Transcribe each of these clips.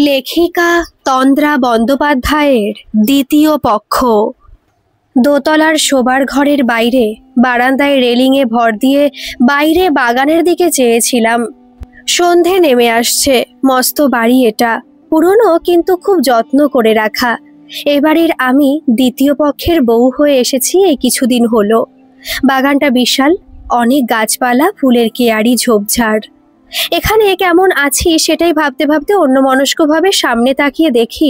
লেখিকা তন্দ্রা বন্দ্যোপাধ্যায়ের দ্বিতীয় পক্ষ। দোতলার শোবার ঘরের বাইরে বারান্দায় রেলিংয়ে ভর দিয়ে বাইরে বাগানের দিকে চেয়েছিলাম। সন্ধে নেমে আসছে। মস্ত বাড়ি এটা, পুরনো কিন্তু খুব যত্ন করে রাখা। এ বাড়ির আমি দ্বিতীয় পক্ষের বউ হয়ে এসেছি এই কিছুদিন হলো। বাগানটা বিশাল, অনেক গাছপালা, ফুলের কেয়ারি, ঝোপঝাড়। এখানে কেমন আছি সেটাই ভাবতে ভাবতে অন্যমনস্কভাবে সামনে তাকিয়ে দেখি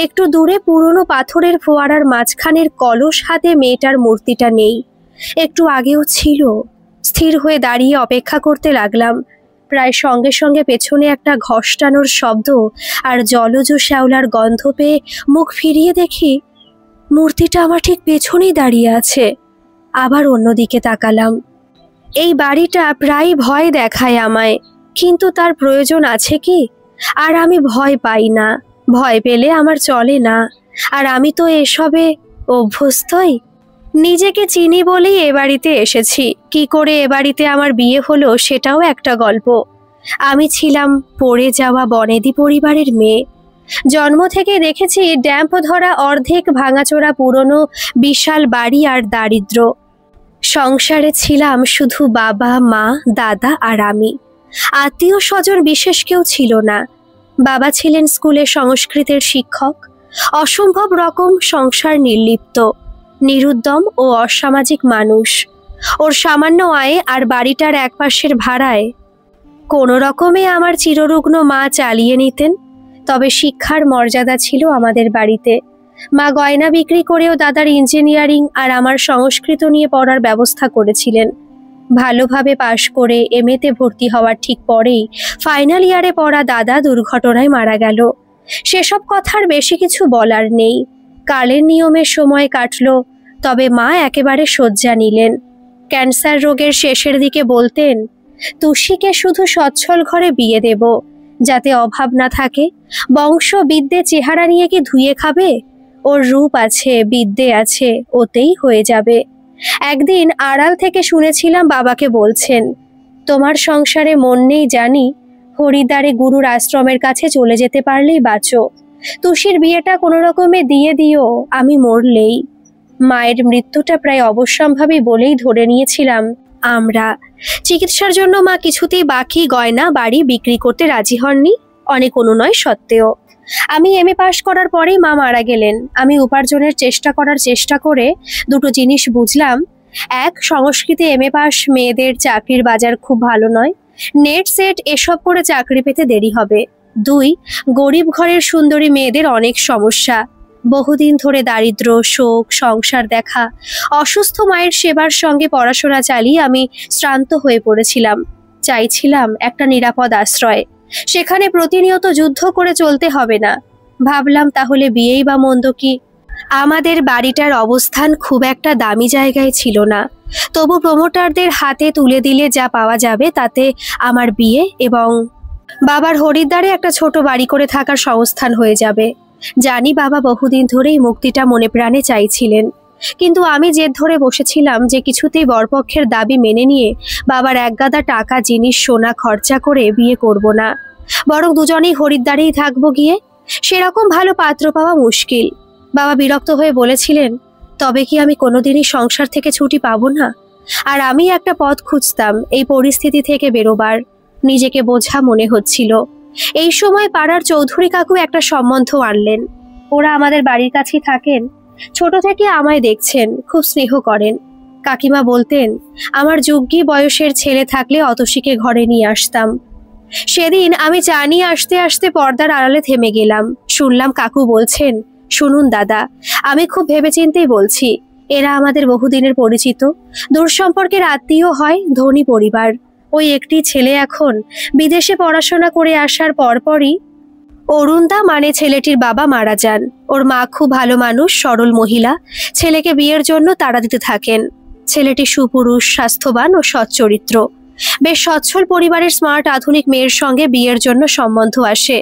একটু দূরে পুরনো পাথরের ফোয়ারার মাঝখানের কলস হাতে মেয়েটার মূর্তিটা নেই। একটু আগেও ছিল। স্থির হয়ে দাঁড়িয়ে অপেক্ষা করতে লাগলাম। প্রায় সঙ্গে সঙ্গে পেছনে একটা ঘষ্টানোর শব্দ আর জলজ শ্যাওলার গন্ধ পেয়ে মুখ ফিরিয়ে দেখি মূর্তিটা আমার ঠিক পেছনেই দাঁড়িয়ে আছে। আবার অন্যদিকে তাকালাম। এই বাড়িটা প্রায় ভয় দেখায় আমায়, কিন্তু তার প্রয়োজন আছে কি? আর আমি ভয় পাই না। ভয় পেলে আমার চলে না। আর আমি তো এসবে অভ্যস্তই। নিজেকে চিনি বলেই এ বাড়িতে এসেছি। কি করে এ বাড়িতে আমার বিয়ে হলো সেটাও একটা গল্প। আমি ছিলাম পড়ে যাওয়া বনেদি পরিবারের মেয়ে। জন্ম থেকে দেখেছি ড্যাম্প ধরা অর্ধেক ভাঙাচোরা পুরনো বিশাল বাড়ি আর দারিদ্র। সংসারে ছিলাম শুধু বাবা, মা, দাদা আর আমি। আত্মীয় স্বজন বিশেষ কেউ ছিল না। বাবা ছিলেন স্কুলে সংস্কৃতের শিক্ষক। অসম্ভব রকম সংসার নির্লিপ্ত, নিরুদ্যম ও অসামাজিক মানুষ। ওর সামান্য আয়ে আর বাড়িটার একপাশের ভাড়ায় কোনো রকমে আমার চিররুগ্ন মা চালিয়ে নিতেন। তবে শিক্ষার মর্যাদা ছিল আমাদের বাড়িতে। মা গয়না বিক্রি করেও দাদার ইঞ্জিনিয়ারিং আর আমার সংস্কৃত নিয়ে পড়ার ব্যবস্থা করেছিলেন। ভালোভাবে পাশ করে এমএতে ভর্তি হওয়ার ঠিক পরেই ফাইনাল ইয়ারে পড়া দাদা দুর্ঘটনায় মারা গেল। সেসব কথার বেশি কিছু বলার নেই। কালের নিয়মের সময় কাটল, তবে মা একেবারে শয্যা নিলেন। ক্যান্সার রোগের শেষের দিকে বলতেন, তুষিকে শুধু সচ্ছল ঘরে বিয়ে দেব, যাতে অভাব না থাকে। বংশ বিদ্যে চেহারা নিয়ে কি ধুয়ে খাবে? ওর রূপ আছে, বিদ্যে আছে, ওতেই হয়ে যাবে। একদিন আড়াল থেকে শুনেছিলাম বাবাকে বলছেন, তোমার সংসারে মন নেই জানি, হরিদ্বারে গুরুর আশ্রমের কাছে চলে যেতে পারলেই বাঁচো। তুষির বিয়েটা কোনো রকমে দিয়ে দিও, আমি মরলেই। মায়ের মৃত্যুটা প্রায় অবশ্যম্ভাবী বলেই ধরে নিয়েছিলাম আমরা। চিকিৎসার জন্য মা কিছুতেই বাকি গয়না বাড়ি বিক্রি করতে রাজি হননি, অনেক অনুনয় সত্ত্বেও। আমি এমএ পাশ করার পরেই মা মারা গেলেন। আমি উপার্জনের চেষ্টা করে দুটো জিনিস বুঝলাম। এক, সংস্কৃতে এমএ পাশ মেয়েদের চাকরির বাজার খুব ভালো নয়। নেট সেট এসব করে চাকরি পেতে দেরি হবে। দুই, গরিব ঘরের সুন্দরী মেয়েদের অনেক সমস্যা। বহুদিন ধরে দারিদ্র্য, শোক, সংসার দেখা, অসুস্থ মায়ের সেবার সঙ্গে পড়াশোনা চালিয়ে আমি শ্রান্ত হয়ে পড়েছিলাম। চাইছিলাম একটা নিরাপদ আশ্রয়, সেখানে প্রতিনিয়ত যুদ্ধ করে চলতে হবে না। ভাবলাম তাহলে বিয়েই বা মন্দ কি? আমাদের বাড়িটার অবস্থান খুব একটা দামি জায়গায় ছিল না, তবু প্রমোটারদের হাতে তুলে দিলে যা পাওয়া যাবে তাতে আমার বিয়ে এবং বাবার হরিদ্বারে একটা ছোট বাড়ি করে থাকার সংস্থান হয়ে যাবে। জানি বাবা বহুদিন ধরেই মুক্তিটা মনে প্রাণে চাইছিলেন, কিন্তু আমি জেদ ধরে বসেছিলাম যে কিছুতেই বরপক্ষের দাবি মেনে নিয়ে বাবার একগাদা টাকা, জিনিস, সোনা খরচা করে বিয়ে করব না, বরং দুজনেই হরিদ্বারেই থাকবো গিয়ে। সেরকম ভালো পাত্র পাওয়া মুশকিল। বাবা বিরক্ত হয়ে বলেছিলেন, তবে কি আমি কোনোদিনই সংসার থেকে ছুটি পাবো না? আর আমি একটা পথ খুঁজতাম এই পরিস্থিতি থেকে বেরোবার। নিজেকে বোঝা মনে হচ্ছিল। এই সময় পাড়ার চৌধুরী কাকু একটা সম্বন্ধ আনলেন। ওরা আমাদের বাড়ির কাছেই থাকেন। ছোট থেকে আমায় দেখছেন, খুব স্নেহ করেন। কাকিমা বলতেন, আমার যোগ্যী বয়সের ছেলে থাকলে অতসীকে ঘরে নিয়ে আসতাম। সেদিন আমি চা নিয়ে আসতে আসতে পর্দার আড়ালে থেমে গেলাম। শুনলাম কাকু বলছেন, শুনুন দাদা, আমি খুব ভেবেচিন্তেই বলছি। এরা আমাদের বহুদিনের পরিচিত, দূর সম্পর্কের আত্মীয় হয়, ধনী পরিবার। ওই একটি ছেলে এখন বিদেশে পড়াশোনা করে আসার পরপরই অরুণদা মানে ছেলেটির বাবা মারা যান। ওর মা খুব ভালো মানুষ, সরল মহিলা। ছেলেকে বিয়ের জন্য তাড়া দিতে থাকেন। ছেলেটি সুপুরুষ, স্বাস্থ্যবান ও সচ্চরিত্র। বেশ সচ্ছল পরিবারের স্মার্ট আধুনিক মেয়ের সঙ্গে বিয়ের জন্য সম্বন্ধ আসে।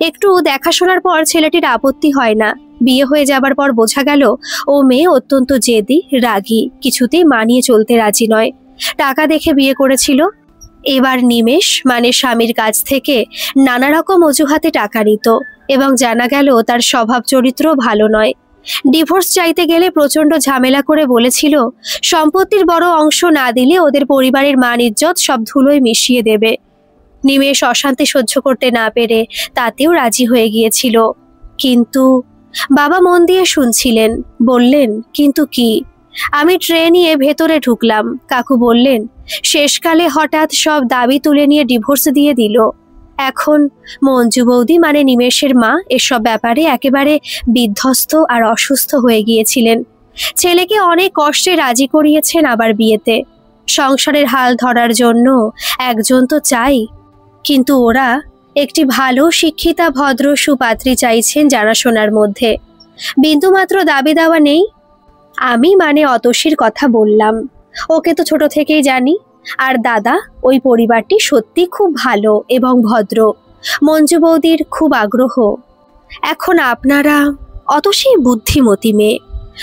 একটু দেখাশোনার পর ছেলেটির আপত্তি হয় না। বিয়ে হয়ে যাবার পর বোঝা গেল ও মেয়ে অত্যন্ত জেদি, রাগী, কিছুতেই মানিয়ে চলতে রাজি নয়। টাকা দেখে বিয়ে করেছিল। এবার নিমেষ মানে স্বামীর কাছ থেকে নানা রকম অজুহাতে টাকা নিত এবং জানা গেল তার স্বভাব চরিত্র ভালো নয়। ডিভোর্স চাইতে গেলে প্রচণ্ড ঝামেলা করে বলেছিল সম্পত্তির বড় অংশ না দিলে ওদের পরিবারের মান ইজ্জত সব ধুলোয় মিশিয়ে দেবে। নিমেষ অশান্তি সহ্য করতে না পেরে তাতেও রাজি হয়ে গিয়েছিল। কিন্তু বাবা মন দিয়ে শুনছিলেন। বললেন, কিন্তু কি? আমি ট্রে নিয়ে ভেতরে ঢুকলাম। কাকু বললেন, শেষকালে হঠাৎ সব দাবি তুলে নিয়ে ডিভোর্স দিয়ে দিল। এখন মঞ্জু বৌদি মানে নিমেষের মা এসব ব্যাপারে একেবারে বিধ্বস্ত আর অসুস্থ হয়ে গিয়েছিলেন। ছেলেকে অনেক কষ্টে রাজি করিয়েছেন আবার বিয়েতে। সংসারের হাল ধরার জন্য একজন তো চাই, কিন্তু ওরা একটি ভালো শিক্ষিতা ভদ্র সুপাত্রী চাইছেন জানাশোনার মধ্যে। বিন্দুমাত্র দাবি দেওয়া নেই। আমি মানে অতসীর কথা বললাম। ওকে তো ছোট থেকেই জানি। আর দাদা, ওই পরিবারটি সত্যি খুব ভালো এবং ভদ্র। মঞ্জু বৌদির খুব আগ্রহ। এখন আপনারা, অতসী বুদ্ধিমতী মেয়ে।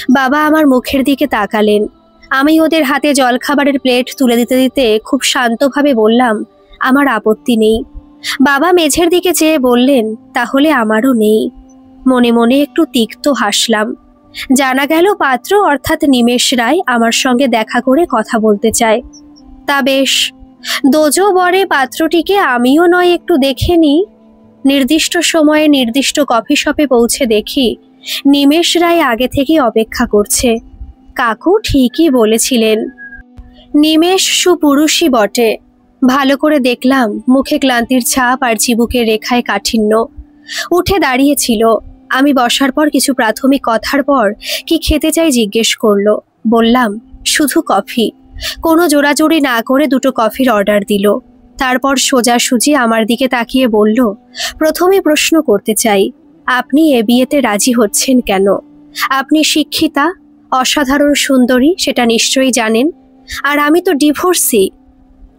বাবা আমার মুখের দিকে তাকালেন। আমি ওদের হাতে জলখাবারের প্লেট তুলে দিতে দিতে খুব শান্তভাবে বললাম, আমার আপত্তি নেই। বাবা মেঝের দিকে চেয়ে বললেন, তাহলে আমারও নেই। মনে মনে একটু তিক্ত হাসলাম। জানা গেল পাত্র অর্থাৎ নিমেষ রায় আমার সঙ্গে দেখা করে কথা বলতে চায়। তা বেশ, দোজো বরে পাত্রটিকে আমিও নয় একটু দেখে নিই। নির্দিষ্ট সময়ে নির্দিষ্ট কফি শপে পৌঁছে দেখি নিমেষ রায় আগে থেকেই অপেক্ষা করছে। কাকু ঠিকই বলেছিলেন, নিমেষ সুপুরুষই বটে। ভালো করে দেখলাম মুখে ক্লান্তির ছাপ আর চিবুকের রেখায় কাঠিন্য। উঠে দাঁড়িয়েছিল। আমি বসার পর কিছু প্রাথমিক কথার পর কি খেতে চাই জিজ্ঞেস করলো। বললাম, শুধু কফি। কোনো জোড়াজোড়ি না করে দুটো কফির অর্ডার দিল। তারপর সোজাসুজি আমার দিকে তাকিয়ে বলল, প্রথমে প্রশ্ন করতে চাই, আপনি এ বিয়েতে রাজি হচ্ছেন কেন? আপনি শিক্ষিতা, অসাধারণ সুন্দরী, সেটা নিশ্চয়ই জানেন। আর আমি তো ডিভোর্সি।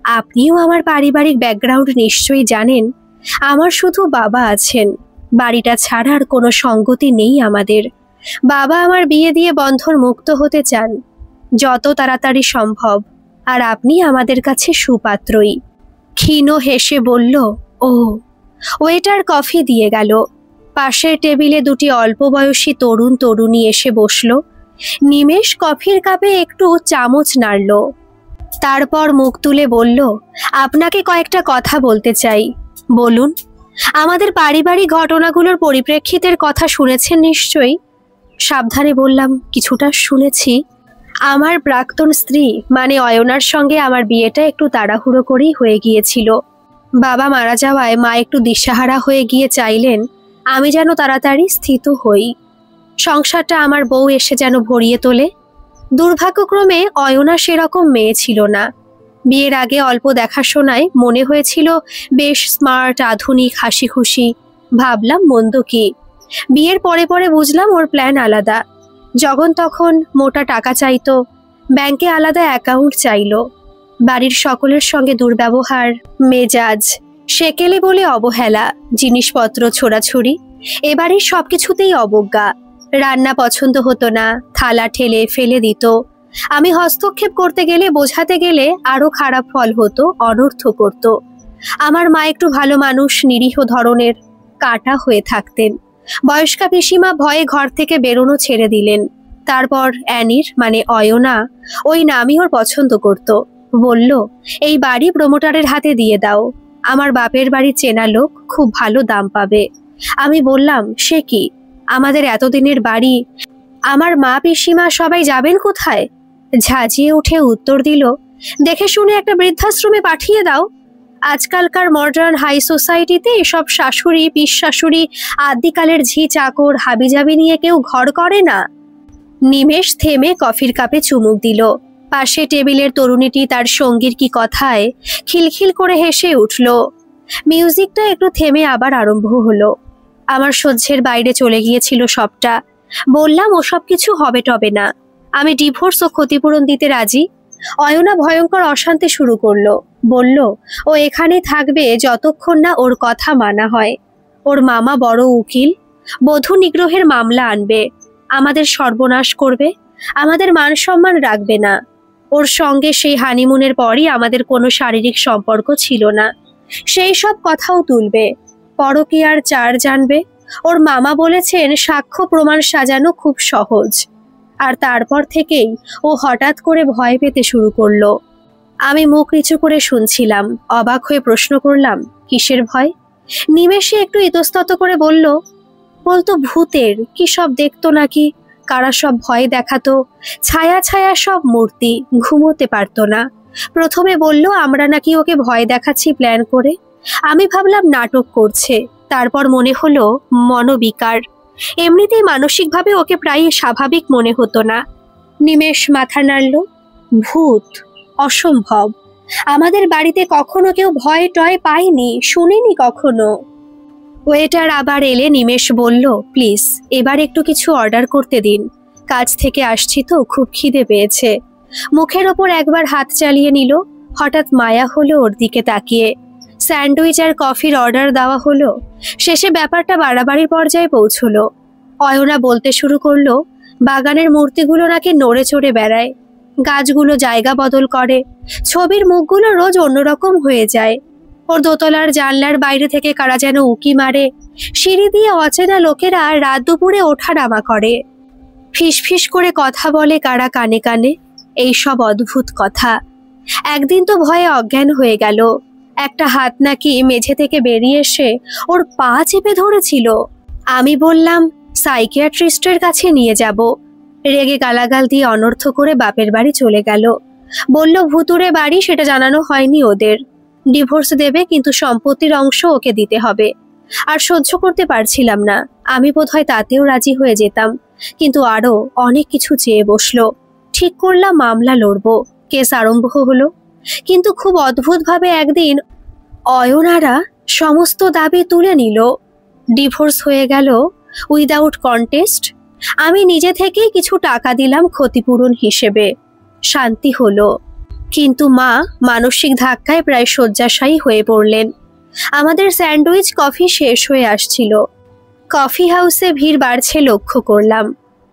আপনিও আমার পারিবারিক ব্যাকগ্রাউন্ড নিশ্চয়ই জানেন। আমার শুধু বাবা আছেন। বাড়িটা ছাড়া আর কোনো সঙ্গতি নেই আমাদের। বাবা আমার বিয়ে দিয়ে বন্ধন মুক্ত হতে চান যত তাড়াতাড়ি সম্ভব। আর আপনি আমাদের কাছে সুপাত্রই। ক্ষীণ হেসে বলল, ও। ওয়েটার কফি দিয়ে গেল। পাশের টেবিলে দুটি অল্প বয়সী তরুণ তরুণী এসে বসল। নিমেষ কফির কাপে একটু চামচ নাড়ল। তারপর মুখ তুলে বলল, আপনাকে কয়েকটা কথা বলতে চাই। বলুন। আমাদের পারিবারিক ঘটনাগুলোর পরিপ্রেক্ষিতের কথা শুনেছেন নিশ্চয়ই। সাবধানে বললাম, কিছুটা শুনেছি। আমার প্রাক্তন স্ত্রী মানে অয়নার সঙ্গে আমার বিয়েটা একটু তাড়াহুড়ো করেই হয়ে গিয়েছিল। বাবা মারা যাওয়ায় মা একটু দিশাহারা হয়ে গিয়ে চাইলেন আমি যেন তাড়াতাড়ি স্থিত হই। সংসারটা আমার বউ এসে যেন ভরিয়ে তোলে। দুর্ভাগ্যক্রমে অয়না সেরকম মেয়ে ছিল না। বিয়ের আগে অল্প দেখাশোনায় মনে হয়েছিল বেশ স্মার্ট, আধুনিক, হাসি খুশি। ভাবলাম মন্দ কি। বিয়ের পরে পরে বুঝলাম ওর প্ল্যান আলাদা। যখন তখন মোটা টাকা চাইতো, ব্যাংকে আলাদা অ্যাকাউন্ট চাইলো। বাড়ির সকলের সঙ্গে দুর্ব্যবহার, মেজাজ, সেকেলে বলে অবহেলা, জিনিসপত্র ছোড়াছুড়ি। এবারের সবকিছুতেই অবজ্ঞা। রান্না পছন্দ হতো না, থালা ঠেলে ফেলে দিত। আমি হস্তক্ষেপ করতে গেলে, বোঝাতে গেলে আরো খারাপ ফল হতো, অনর্থ করত। আমার মা একটু ভালো মানুষ, নিরীহ ধরনের, কাটা হয়ে থাকতেন। বয়স্কা পিসিমা ভয়ে ঘর থেকে বেরোনো ছেড়ে দিলেন। তারপর অ্যানির মানে অয়না, ওই নামই ওর পছন্দ করত। বলল, এই বাড়ি প্রমোটারের হাতে দিয়ে দাও। আমার বাপের বাড়ি চেনা লোক, খুব ভালো দাম পাবে। আমি বললাম, সে কি, আমাদের এতদিনের বাড়ি, আমার মা পিসিমা সবাই যাবেন কোথায়? ঝাঁঝিয়ে উঠে উত্তর দিল, দেখে শুনে একটা বৃদ্ধাশ্রমে পাঠিয়ে দাও। আজকালকার মডার্ন হাই সোসাইটিতে এসব শাশুড়ি, পিস শাশুড়ি, আদিকালের ঝি চাকর হাবিজাবি নিয়ে কেউ ঘর করে না। নিমেষ থেমে কফির কাপে চুমুক দিল। পাশে টেবিলের তরুণীটি তার সঙ্গীর কি কথায় খিলখিল করে হেসে উঠল। মিউজিকটা একটু থেমে আবার আরম্ভ হলো। আমার সহ্যের বাইরে চলে গিয়েছিল সবটা। বললাম, ওসব কিছু হবে টবে না। আমি ডিভোর্স ও ক্ষতিপূরণ দিতে রাজি। অয়না ভয়ঙ্কর অশান্তি শুরু করলো। বলল, ও এখানেই থাকবে যতক্ষণ না ওর কথা মানা হয়। ওর মামা বড় উকিল, বধূ নিগ্রহের মামলা আনবে। আমাদের সর্বনাশ করবে, আমাদের মান সম্মান রাখবে না। ওর সঙ্গে সেই হানিমুনের পরই আমাদের কোনো শারীরিক সম্পর্ক ছিল না। সেই সব কথাও তুলবে, পরকীয়ার চার জানবে। ওর মামা বলেছেন সাক্ষ্য প্রমাণ সাজানো খুব সহজ। আর তারপর থেকেই ও হঠাৎ করে ভয় পেতে শুরু করলো। আমি মুখ নিচু করে শুনছিলাম, অবাক হয়ে প্রশ্ন করলাম, কিসের ভয়? নিমেষে একটু ইতস্তত করে বলতো ভূতের, কি সব দেখতো নাকি, কারা সব ভয় দেখাতো, ছায়া ছায়া সব মূর্তি, ঘুমোতে পারতো না। প্রথমে বলল আমরা নাকি ওকে ভয় দেখাচ্ছি প্ল্যান করে। আমি ভাবলাম নাটক করছে, তারপর মনে হলো মনোবিকার। এমনিতেই মানসিকভাবে ওকে প্রায় স্বাভাবিক মনে হতো না। নিমেষ মাথা নাড়ল, ভূত? অসম্ভব, আমাদের বাড়িতে কখনো কেউ ভয় টয় পায়নি, শুনিনি কখনো। ওয়েটার আবার এলে নিমেষ বলল, প্লিজ এবার একটু কিছু অর্ডার করতে দিন, কাজ থেকে আসছি তো, খুব খিদে পেয়েছে। মুখের ওপর একবার হাত চালিয়ে নিল। হঠাৎ মায়া হলো ওর দিকে তাকিয়ে। স্যান্ডউইচ আর কফির অর্ডার দেওয়া হলো। শেষে ব্যাপারটা বাড়াবাড়ির পর্যায়ে পৌঁছলো। অয়না বলতে শুরু করলো, বাগানের মূর্তিগুলো নাকি নড়ে চড়ে বেড়ায়, গাছগুলো জায়গা বদল করে, ছবির মুখগুলো রোজ অন্যরকম হয়ে যায়। ওর দোতলার জানলার বাইরে থেকে কারা যেন উকি মারে, সিঁড়ি দিয়ে অচেনা লোকেরা রাত দুপুরে ওঠানামা করে, ফিসফিস করে কথা বলে কারা কানে কানে, এই সব অদ্ভুত কথা। একদিন তো ভয়ে অজ্ঞান হয়ে গেল। একটা হাত নাকি মেঝে থেকে বেরিয়ে এসে ওর পা চেপে ধরেছিল। আমি বললাম সাইকিয়াট্রিস্টের কাছে নিয়ে যাব। রেগে গালাগাল দিয়ে অনর্থ করে বাপের বাড়ি চলে গেল। বলল ভুতুরে বাড়ি, সেটা জানানো হয়নি ওদের, ডিভোর্স দেবে কিন্তু সম্পত্তির অংশ ওকে দিতে হবে। আর সহ্য করতে পারছিলাম না। আমি বোধহয় তাতেও রাজি হয়ে যেতাম, কিন্তু আরো অনেক কিছু চেয়ে বসলো। ঠিক করলাম মামলা লড়বো, কেস আরম্ভ হলো। কিন্তু খুব অদ্ভুতভাবে একদিন অয়নারা সমস্ত দাবি তুলে নিল। ডিভোর্স হয়ে গেল উইদাউট কন্টেস্ট। আমি নিজে থেকেই কিছু টাকা দিলাম ক্ষতিপূরণ হিসেবে। শান্তি হলো। কিন্তু মা মানসিক ধাক্কায় প্রায় শয্যাশায়ী হয়ে পড়লেন। আমাদের স্যান্ডউইচ কফি শেষ হয়ে আসছিল। কফি হাউসে ভিড় বাড়ছে লক্ষ্য করলাম।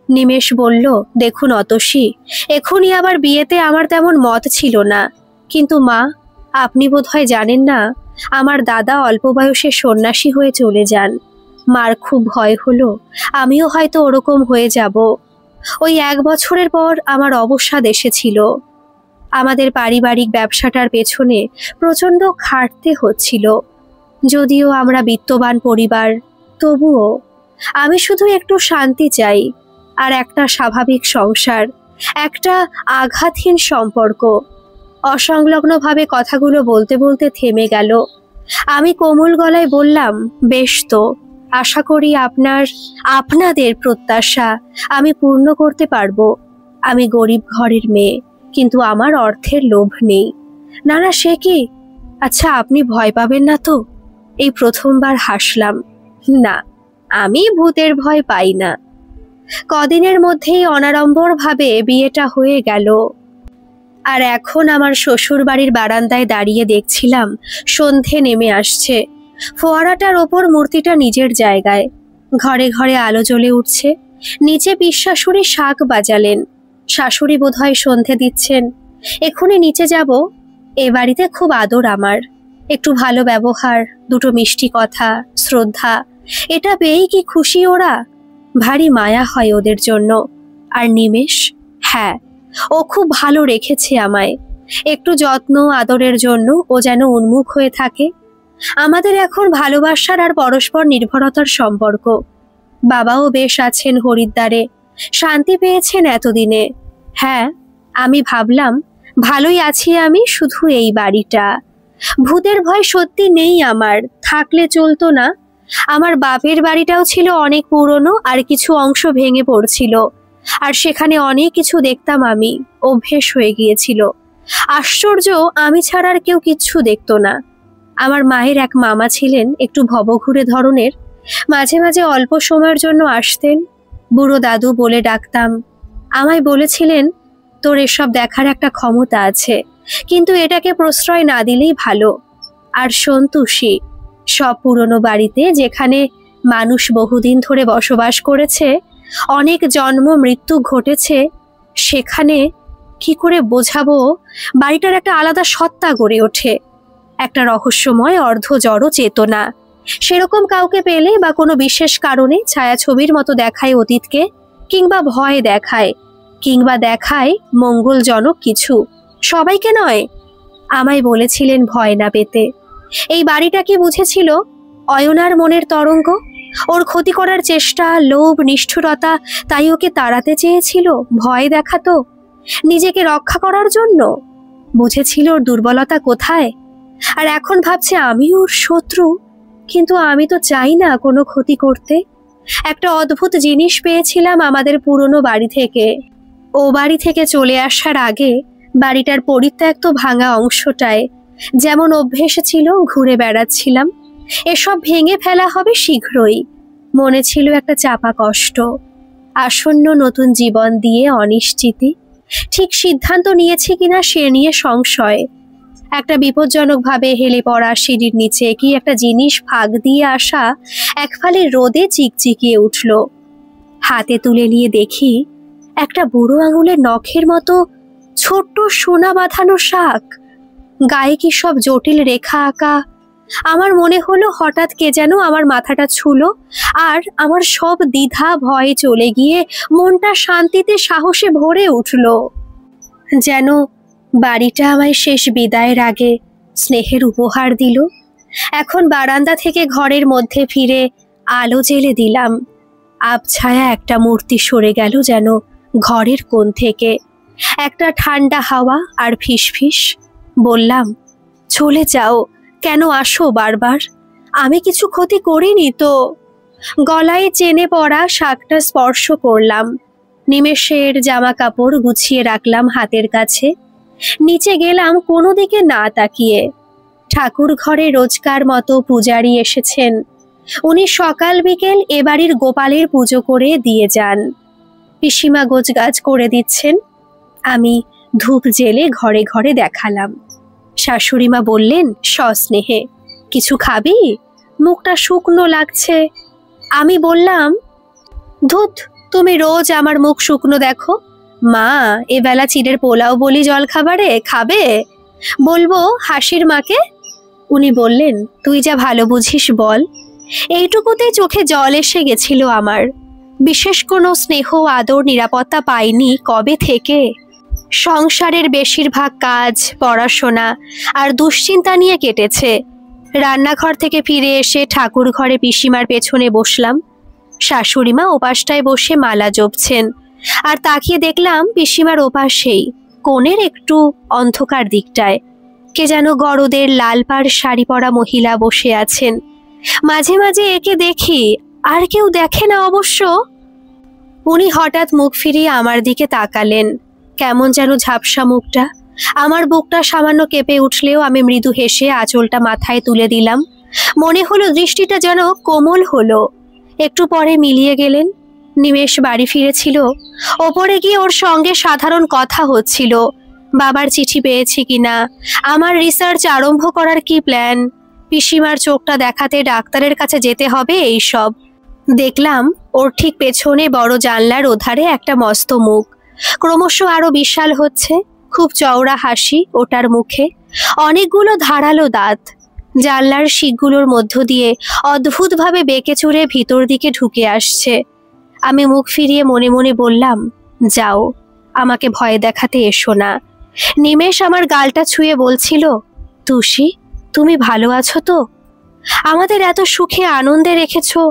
নিমেষ বলল, দেখুন অতসী, এখনই আবার বিয়েতে আমার তেমন মত ছিল না, কিন্তু মা আপনি বোধহয় জানেন না, আমার দাদা অল্প বয়সে সন্ন্যাসী হয়ে চলে যান। মার খুব ভয় হলো আমিও হয়তো ওরকম হয়ে যাব। ওই 1 বছরের পর আমার অবসাদ এসেছিল। আমাদের পারিবারিক ব্যবসাটার পেছনে প্রচণ্ড খাটতে হচ্ছিল। যদিও আমরা বিত্তবান পরিবার, তবুও আমি শুধু একটু শান্তি চাই, আর একটা স্বাভাবিক সংসার, একটা আঘাতহীন সম্পর্ক। অসংলগ্নভাবে কথাগুলো বলতে বলতে থেমে গেল। আমি কোমল গলায় বললাম, বেশ তো, আশা করি আপনাদের প্রত্যাশা আমি পূর্ণ করতে পারবো। আমি গরিব ঘরের মেয়ে, কিন্তু আমার অর্থের লোভ নেই। না না, সে কি? আচ্ছা আপনি ভয় পাবেন না তো? এই প্রথমবার হাসলাম। না, আমি ভূতের ভয় পাই না। কদিনের মধ্যেই অনাড়ম্বরভাবে বিয়েটা হয়ে গেল। আর এখন আমার শ্বশুর বাড়ির বারান্দায় দাঁড়িয়ে দেখছিলাম সন্ধে নেমে আসছে। ফোয়ারাটার ওপর মূর্তিটা নিজের জায়গায়, ঘরে ঘরে আলো জ্বলে উঠছে। নিচে পিসশাশুড়ি শাঁখ বাজালেন। শাশুড়ি বোধহয় সন্ধে দিচ্ছেন। এখনই নিচে যাব। এ বাড়িতে খুব আদর আমার, একটু ভালো ব্যবহার, দুটো মিষ্টি কথা, শ্রদ্ধা, এটা পেয়েই কি খুশি ওরা। ভারী মায়া হয় ওদের জন্য। আর নিমেষ, হ্যাঁ, ও খুব ভালো রেখেছে আমায়। একটু যত্ন আদরের জন্য ও যেন উন্মুখ হয়ে থাকে। আমাদের এখন ভালোবাসার আর পরস্পর নির্ভরতার সম্পর্ক। বাবাও বেশ আছেন হরিদ্বারে, শান্তি পেয়েছেন এতদিনে। হ্যাঁ, আমি ভাবলাম ভালোই আছি আমি, শুধু এই বাড়িটা। ভূতের ভয় সত্যি নেই আমার, থাকলে চলতো না। আমার বাপের বাড়িটাও ছিল অনেক পুরনো, আর কিছু অংশ ভেঙে পড়ছিল, আর সেখানে অনেক কিছু দেখতাম আমি, অভ্যেস হয়ে গিয়েছিল। আশ্চর্য, আমি ছাড়া আর কেউ কিচ্ছু দেখতো না। আমার মায়ের এক মামা ছিলেন, একটু ভবঘুরে ধরনের, মাঝে মাঝে অল্প সময়ের জন্য আসতেন। বুড়ো দাদু বলে ডাকতাম। আমায় বলেছিলেন, তোর এসব দেখার একটা ক্ষমতা আছে, কিন্তু এটাকে প্রশ্রয় না দিলেই ভালো। আর সন্তুষী, সব পুরনো বাড়িতে যেখানে মানুষ বহুদিন ধরে বসবাস করেছে, অনেক জন্ম মৃত্যু ঘটেছে, সেখানে কি করে বোঝাবো, বাড়িটার একটা আলাদা সত্তা গড়ে ওঠে, একটা রহস্যময় অর্ধজড় চেতনা। সেরকম কাউকে পেলে বা কোনো বিশেষ কারণে ছায়াছবির মতো দেখায় অতীতকে, কিংবা ভয় দেখায়, কিংবা দেখায় মঙ্গলজনক কিছু। সবাইকে নয়, আমায় বলেছিলেন ভয় না পেতে। এই বাড়িটা কি বুঝেছিল অয়নার মনের তরঙ্গ, ওর ক্ষতি করার চেষ্টা, লোভ, নিষ্ঠুরতা, তাই ওকে তাড়াতে চেয়েছিল, ভয় দেখাতো নিজেকে রক্ষা করার জন্য। বুঝেছিল ওর দুর্বলতা কোথায়, আর এখন ভাবছে আমি ওর শত্রু। কিন্তু আমি তো চাই না কোনো ক্ষতি করতে। একটা অদ্ভুত জিনিস পেয়েছিলাম আমাদের পুরনো বাড়ি থেকে। ও বাড়ি থেকে চলে আসার আগে বাড়িটার পরিত্যক্ত ভাঙা অংশটায় যেমন অভ্যেস ছিল ঘুরে বেড়াচ্ছিলাম। এসব ভেঙে ফেলা হবে শীঘ্রই। মনে ছিল একটা চাপা কষ্ট, আসন্ন নতুন জীবন দিয়ে অনিশ্চিতি। ঠিক সিদ্ধান্ত নিয়েছি কিনা সে নিয়ে সংশয়। একটা বিপজ্জনকভাবে হেলে পড়া সিঁড়ির নিচে কি একটা জিনিস ফাঁক দিয়ে আসা এক ফালি রোদে চিকচিকিয়ে উঠল। হাতে তুলে নিয়ে দেখি একটা বুড়ো আঙুলের নখের মতো ছোট্ট সোনা বাঁধানো শাক, গায়ে কি সব জটিল রেখা আঁকা। আমার মনে হলো হঠাৎ কে যেন আমার মাথাটা ছুঁলো, আর আমার সব দ্বিধা ভয় চলে গিয়ে মনটা শান্তিতে সাহসে ভরে উঠল। যেন বাড়িটা আমায় শেষ বিদায়ের আগে স্নেহের উপহার দিল। এখন বারান্দা থেকে ঘরের মধ্যে ফিরে আলো জ্বেলে দিলাম। আবছায়া একটা মূর্তি সরে গেল যেন ঘরের কোণ থেকে। একটা ঠান্ডা হাওয়া আর ফিসফিস। বললাম, চলে যাও, কেন আসো বারবার? আমি কিছু ক্ষতি করিনি তো। গলায় চেনে পড়া শাকটা স্পর্শ করলাম। নিমেষের জামা কাপড় গুছিয়ে রাখলাম হাতের কাছে। নিচে গেলাম কোনো দিকে না তাকিয়ে। ঠাকুর ঘরে রোজকার মতো পূজারি এসেছেন। উনি সকাল বিকেল এ বাড়ির গোপালের পুজো করে দিয়ে যান। পিসিমা গোছগাছ করে দিচ্ছেন। আমি ধূপ জেলে ঘরে ঘরে দেখালাম। শাশুড়িমা বললেন সস্নেহে, কিছু খাবি? মুখটা শুকনো লাগছে। আমি বললাম, ধুত, তুমি রোজ আমার মুখ শুকনো দেখো। মা, এবেলা চিড়ের পোলাও বলি জল খাবারে খাবে? বলবো হাসির মাকে? উনি বললেন, তুই যা ভালো বুঝিস বল। এইটুকুতেই চোখে জল এসে গেছিল আমার। বিশেষ কোনো স্নেহ, আদর, নিরাপত্তা পাইনি কবে থেকে। সংসারের বেশিরভাগ কাজ, পড়াশোনা আর দুশ্চিন্তা নিয়ে কেটেছে। রান্নাঘর থেকে ফিরে এসে ঠাকুর ঘরে পিসিমার পেছনে বসলাম। শাশুড়িমা ওপাশটায় বসে মালা জপছেন, আর তাকিয়ে দেখলাম পিসিমার ওপাশেই কোণের একটু অন্ধকার দিকটায় কে যেন গরদের লাল পাড় শাড়ি পরা মহিলা বসে আছেন। মাঝে মাঝে একে দেখি, আর কেউ দেখে না অবশ্য। উনি হঠাৎ মুখ ফিরিয়ে আমার দিকে তাকালেন, কেমন যেন ঝাপসা মুখটা। আমার বুকটা সামান্য কেঁপে উঠলেও আমি মৃদু হেসে আঁচলটা মাথায় তুলে দিলাম। মনে হলো দৃষ্টিটা যেন কোমল হলো। একটু পরে মিলিয়ে গেলেন। নিমেষ বাড়ি ফিরেছিল। ওপরে গিয়ে ওর সঙ্গে সাধারণ কথা হচ্ছিল। বাবার চিঠি পেয়েছি কিনা, আমার রিসার্চ আরম্ভ করার কি প্ল্যান, পিসিমার চোখটা দেখাতে ডাক্তারের কাছে যেতে হবে, এই সব। দেখলাম ওর ঠিক পেছনে বড় জানলার ওধারে একটা মস্ত মুখ, ক্রমশ আরো বিশাল হচ্ছে। খুব চওড়া হাসি ওটার মুখে, অনেকগুলো ধারালো দাঁত। জানলার শিকগুলোর মধ্য দিয়ে অদ্ভুতভাবে বেঁকে চুরে ভিতর দিকে ঢুকে আসছে। আমি মুখ ফিরিয়ে মনে মনে বললাম, যাও, আমাকে ভয় দেখাতে এসো না। নিমেষ আমার গালটা ছুঁয়ে বলছিল, তুষি, তুমি ভালো আছো তো? আমাদের এত সুখে আনন্দে রেখেছো,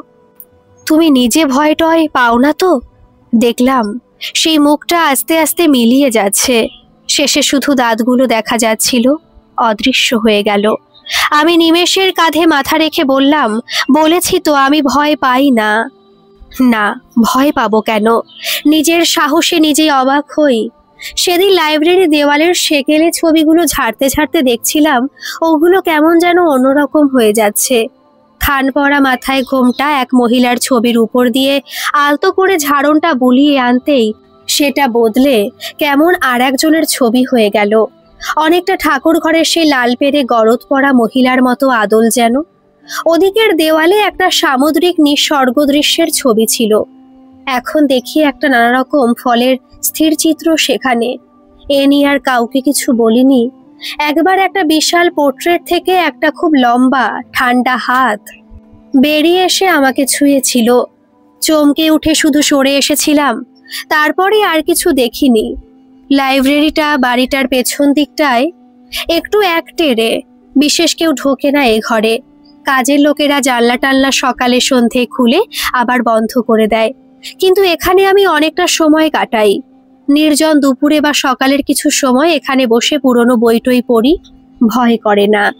তুমি নিজে ভয় টয় পাও না তো? দেখলাম সেই মুখটা আস্তে আস্তে মিলিয়ে যাচ্ছে। শেষে শুধু দাঁতগুলো দেখা যাচ্ছিল, অদৃশ্য হয়ে গেল। আমি নিমেষের কাঁধে মাথা রেখে বললাম, বলেছি তো আমি ভয় পাই না। না, ভয় পাবো কেন? নিজের সাহসে নিজেই অবাক হই। সেদিন লাইব্রেরি দেওয়ালের সেকেলে ছবিগুলো ঝাড়তে ঝাড়তে দেখছিলাম, ওগুলো কেমন যেন অন্যরকম হয়ে যাচ্ছে। থান পরা মাথায় ঘোমটা এক মহিলার ছবির উপর দিয়ে আলতো করে ঝাড়নটা বুলিয়ে আনতেই সেটা বদলে কেমন আর একজনের ছবি হয়ে গেল। অনেকটা ঠাকুর ঘরের সেই লাল পেরে গরদ পরা মহিলার মতো আদল যেন। ওদিকের দেওয়ালে একটা সামুদ্রিক নিঃসর্গ দৃশ্যের ছবি ছিল। এখন দেখি একটা নানা রকম ফলের স্থির চিত্র সেখানে। এ নিয়ে আর কাউকে কিছু বলিনি। একবার একটা বিশাল পোর্ট্রেট থেকে একটা খুব লম্বা ঠান্ডা হাত বেরিয়ে এসে আমাকে ছুঁয়েছিল। চমকে উঠে শুধু সরে এসেছিলাম, তারপরে আর কিছু দেখিনি। লাইব্রেরিটা বাড়িটার পেছন দিকটায়, একটু একটেরে, বিশেষ কেউ ঢোকে না এ ঘরে। কাজের লোকেরা জানলা টাল্লা সকালে সন্ধে খুলে আবার বন্ধ করে দেয়, কিন্তু এখানে আমি অনেকটা সময় কাটাই। নির্জন দুপুরে বা সকালের কিছু সময় এখানে বসে পুরনো বইটই পড়ি, ভয় করে না।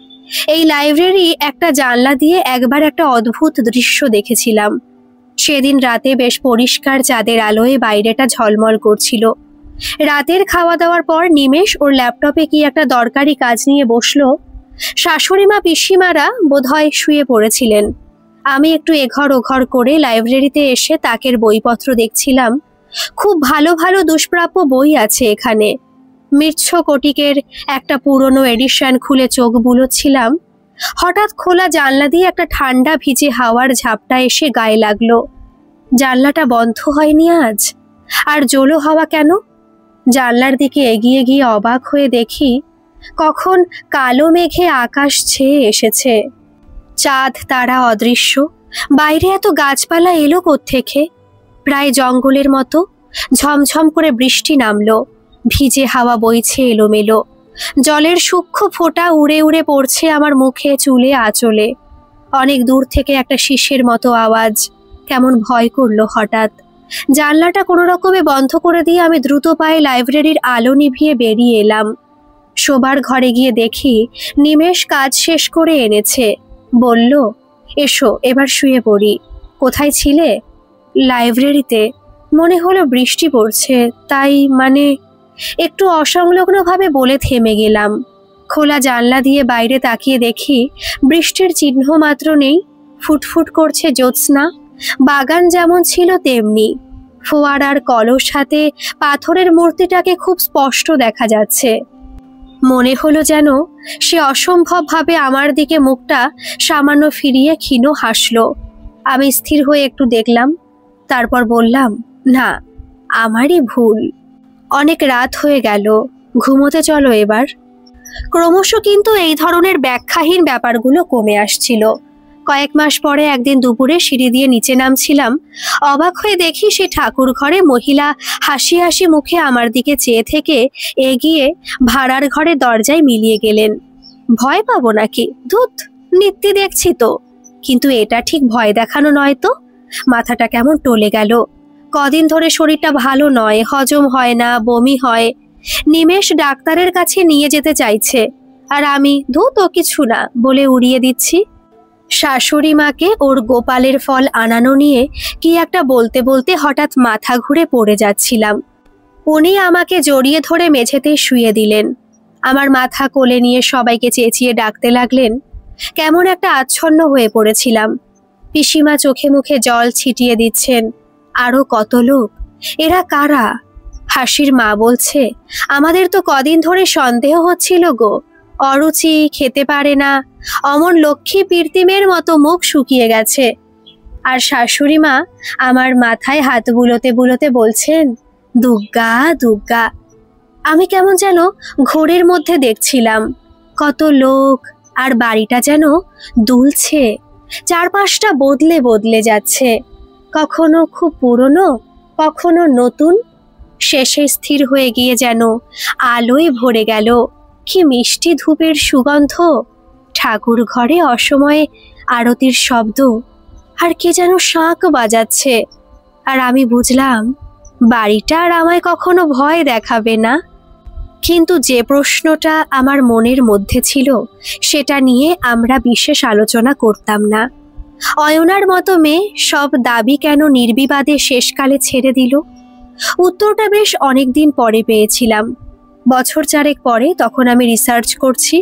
এই লাইব্রেরি একটা জানলা দিয়ে একবার একটা অদ্ভুত দৃশ্য দেখেছিলাম। সেদিন রাতে বেশ পরিষ্কার চাঁদের আলোয় বাইরেটা ঝলমল করছিল। রাতের খাওয়া দাওয়ার পর নিমেষ ওর ল্যাপটপে কি একটা দরকারি কাজ নিয়ে বসলো। শাশুড়িমা পিসিমারা বোধহয় শুয়ে পড়েছিলেন। আমি একটু এঘর ওঘর করে লাইব্রেরিতে এসে তাকের বইপত্র দেখছিলাম। খুব ভালো ভালো দুষ্প্রাপ্য বই আছে এখানে। মির্ছ কোটিকের একটা পুরনো এডিশন খুলে চোখ বুলোচ্ছিলাম। হঠাৎ খোলা জানলা দিয়ে একটা ঠান্ডা ভিজে হাওয়ার ঝাপটা এসে গায়ে লাগলো। জানলাটা বন্ধ হয়নি আজ? আর জোলো হাওয়া কেন? জানলার দিকে এগিয়ে গিয়ে অবাক হয়ে দেখি কখন কালো মেঘে আকাশ ছেয়ে এসেছে। চাঁদ তারা অদৃশ্য। বাইরে এত গাছপালা এলো কোত্থেকে? প্রায় জঙ্গলের মতো। ঝমঝম করে বৃষ্টি নামলো। ভিজে হাওয়া বইছে এলোমেলো। জলের সূক্ষ্ম ফোঁটা উড়ে উড়ে পড়ছে আমার মুখে, চুলে, আঁচলে। অনেক দূর থেকে একটা শিশের মতো আওয়াজ। কেমন ভয় করলো হঠাৎ। জানলাটা কোনো রকমে বন্ধ করে দিয়ে আমি দ্রুত পায়ে লাইব্রেরির আলো নিভিয়ে বেরিয়ে এলাম। শোবার ঘরে গিয়ে দেখি নিমেষ কাজ শেষ করে এনেছে। বলল, এসো এবার শুয়ে পড়ি। কোথায় ছিলে? লাইব্রেরিতে। মনে হলো বৃষ্টি পড়ছে, তাই একটু অসংলগ্নভাবে বলে থেমে গেলাম। খোলা জানলা দিয়ে বাইরে তাকিয়ে দেখি বৃষ্টির চিহ্ন মাত্র নেই। ফুটফুট করছে জ্যোৎস্না। বাগান যেমন ছিল তেমনি। ফোয়ারার কলস হাতে পাথরের মূর্তিটাকে খুব স্পষ্ট দেখা যাচ্ছে। মনে হলো যেন সে অসম্ভবভাবে আমার দিকে মুখটা সামান্য ফিরিয়ে ক্ষীণ হাসল। আমি স্থির হয়ে একটু দেখলাম, তারপর বললাম, না, আমারই ভুল। অনেক রাত হয়ে গেল, ঘুমোতে চলো এবার। ক্রমশ কিন্তু এই ধরনের ব্যাখ্যাহীন ব্যাপারগুলো কমে আসছিল। কয়েক মাস পরে একদিন দুপুরে সিঁড়ি দিয়ে নিচে নামছিলাম। অবাক হয়ে দেখি সে ঠাকুর ঘরে মহিলা হাসি হাসি মুখে আমার দিকে চেয়ে থেকে এগিয়ে ভাড়ার ঘরের দরজায় মিলিয়ে গেলেন। ভয় পাবো নাকি? ধুত, নিত্যি দেখছি তো। কিন্তু এটা ঠিক ভয় দেখানো নয় তো। মাথাটা কেমন টলে গেল। কদিন ধরে শরীরটা ভালো নয়, হজম হয় না, বমি হয়। নিমেষ ডাক্তারের কাছে নিয়ে যেতে চাইছে, আর আমি ধুত ও কিছু না বলে উড়িয়ে দিচ্ছি। শাশুড়ি মাকে ওর গোপালের ফল আনানো নিয়ে কি একটা বলতে বলতে হঠাৎ মাথা ঘুরে পড়ে যাচ্ছিলাম। উনি আমাকে জড়িয়ে ধরে মেঝেতে শুয়ে দিলেন। আমার মাথা কোলে নিয়ে সবাইকে চেঁচিয়ে ডাকতে লাগলেন। কেমন একটা আচ্ছন্ন হয়ে পড়েছিলাম। পিসিমা চোখে মুখে জল ছিটিয়ে দিচ্ছেন। আরো কত লোক। এরা কারা? হাসির মা বলছে, আমাদের তো কদিন ধরে সন্দেহ হচ্ছিল গো। অরুচি, খেতে পারে না, অমন লক্ষ্মী পীর্তিমের মতো মুখ শুকিয়ে গেছে। আর শাশুড়ি মা আমার মাথায় হাত বুলোতে বুলোতে বলছেন, দুগ্গা দুগ্গা। আমি কেমন যেন ঘোরের মধ্যে দেখছিলাম। কত লোক, আর বাড়িটা যেন দুলছে। চারপাশটা বদলে বদলে যাচ্ছে। কখনো খুব পুরনো, কখনো নতুন। শেষে স্থির হয়ে গিয়ে যেন আলোয় ভরে গেল। কি মিষ্টি ধূপের সুগন্ধ। ঠাকুর ঘরে অসময়ে আরতির শব্দ। আর কে যেন শাঁখ বাজাচ্ছে। আর আমি বুঝলাম বাড়িটা আর আমায় কখনো ভয় দেখাবে না। কিন্তু যে প্রশ্নটা আমার মনের মধ্যে ছিল সেটা নিয়ে আমরা বিশেষ আলোচনা করতাম না। অয়নার মতো মেয়ে সব দাবি কেন নির্বিবাদে শেষকালে ছেড়ে দিল? উত্তরটা বেশ অনেকদিন পরে পেয়েছিলাম। বছর চারেক পরে। তখন আমি রিসার্চ করছি।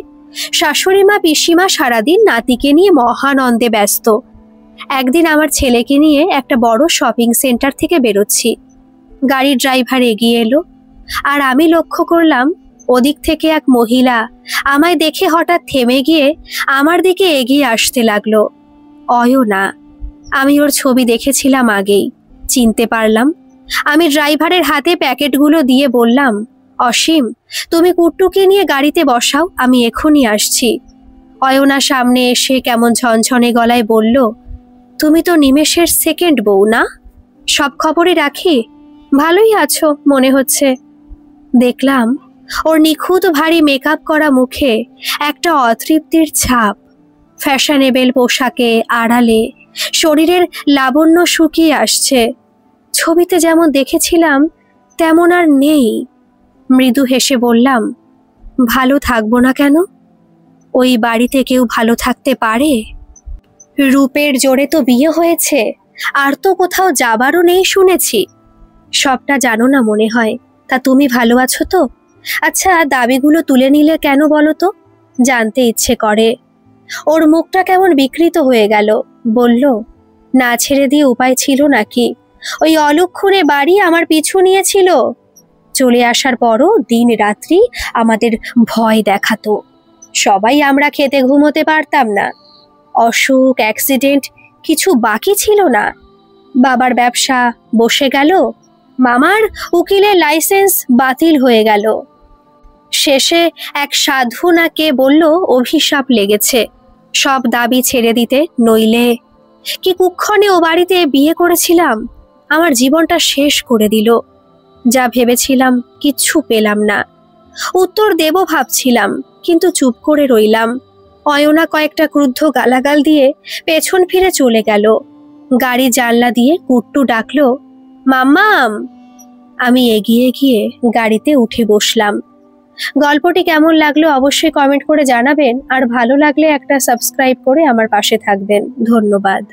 শাশুড়ি মা পিসিমা সারাদিন নাতিকে নিয়ে মহানন্দে ব্যস্ত। একদিন আমার ছেলেকে নিয়ে একটা বড় শপিং সেন্টার থেকে বেরোচ্ছি। গাড়ির ড্রাইভার এগিয়ে এলো, আর আমি লক্ষ্য করলাম ওদিক থেকে এক মহিলা আমায় দেখে হঠাৎ থেমে গিয়ে আমার দিকে এগিয়ে আসতে লাগলো। অয়না। আমি ওর ছবি দেখেছিলাম আগেই, চিনতে পারলাম। আমি ড্রাইভারের হাতে প্যাকেটগুলো দিয়ে বললাম, অসীম, তুমি কুট্টুকে নিয়ে গাড়িতে বসাও, আমি এখনই আসছি। অয়না সামনে এসে কেমন ঝনঝনে গলায় বলল, তুমি তো নিমেষের সেকেন্ড বউ না? সব খবরই রাখি। ভালোই আছো মনে হচ্ছে। দেখলাম ওর নিখুঁত ভারী মেকআপ করা মুখে একটা অতৃপ্তির ছাপ। ফ্যাশনেবল পোশাকে আড়ালে শরীরের লাবণ্য শুকিয়ে আসছে। ছবিতে যেমন দেখেছিলাম তেমন আর নেই। মৃদু হেসে বললাম, ভালো থাকবো না কেন? ওই বাড়িতে কেউ ভালো থাকতে পারে? রূপের জোরে তো বিয়ে হয়েছে, আর তো কোথাও যাবারও নেই শুনেছি। সবটা জানো না মনে হয়। তা তুমি ভালো আছো তো? আচ্ছা, দাবিগুলো তুলে নিলে কেন বলো তো? জানতে ইচ্ছে করে। ওর মুখটা কেমন বিকৃত হয়ে গেল। বলল, না ছেড়ে দিয়ে উপায় ছিল নাকি? ওই অলক্ষণে বাড়ি আমার পিছু নিয়েছিল। চলে আসার পরও দিন রাত্রি আমাদের ভয় দেখাতো। সবাই আমরা খেতে ঘুমোতে পারতাম না। অসুখ, অ্যাক্সিডেন্ট কিছু বাকি ছিল না। বাবার ব্যবসা বসে গেল, মামার উকিলের লাইসেন্স বাতিল হয়ে গেল। শেষে এক সাধু না কে বলল অভিশাপ লেগেছে, সব দাবি ছেড়ে দিতে, নইলে। কি কুক্ষণে ও বাড়িতে বিয়ে করেছিলাম, আমার জীবনটা শেষ করে দিল। যা ভেবেছিলাম কিচ্ছু পেলাম না। উত্তর দেব ভাবছিলাম, কিন্তু চুপ করে রইলাম। অয়না কয়েকটা ক্রুদ্ধ গালাগাল দিয়ে পেছন ফিরে চলে গেল। গাড়ি জানলা দিয়ে কুট্টু ডাকলো, মাম্মাম। আমি এগিয়ে গিয়ে গাড়িতে উঠে বসলাম। গল্পটি কেমন লাগলো অবশ্যই কমেন্ট করে জানাবেন, আর ভালো লাগলে একটা সাবস্ক্রাইব করে আমার পাশে থাকবেন। ধন্যবাদ।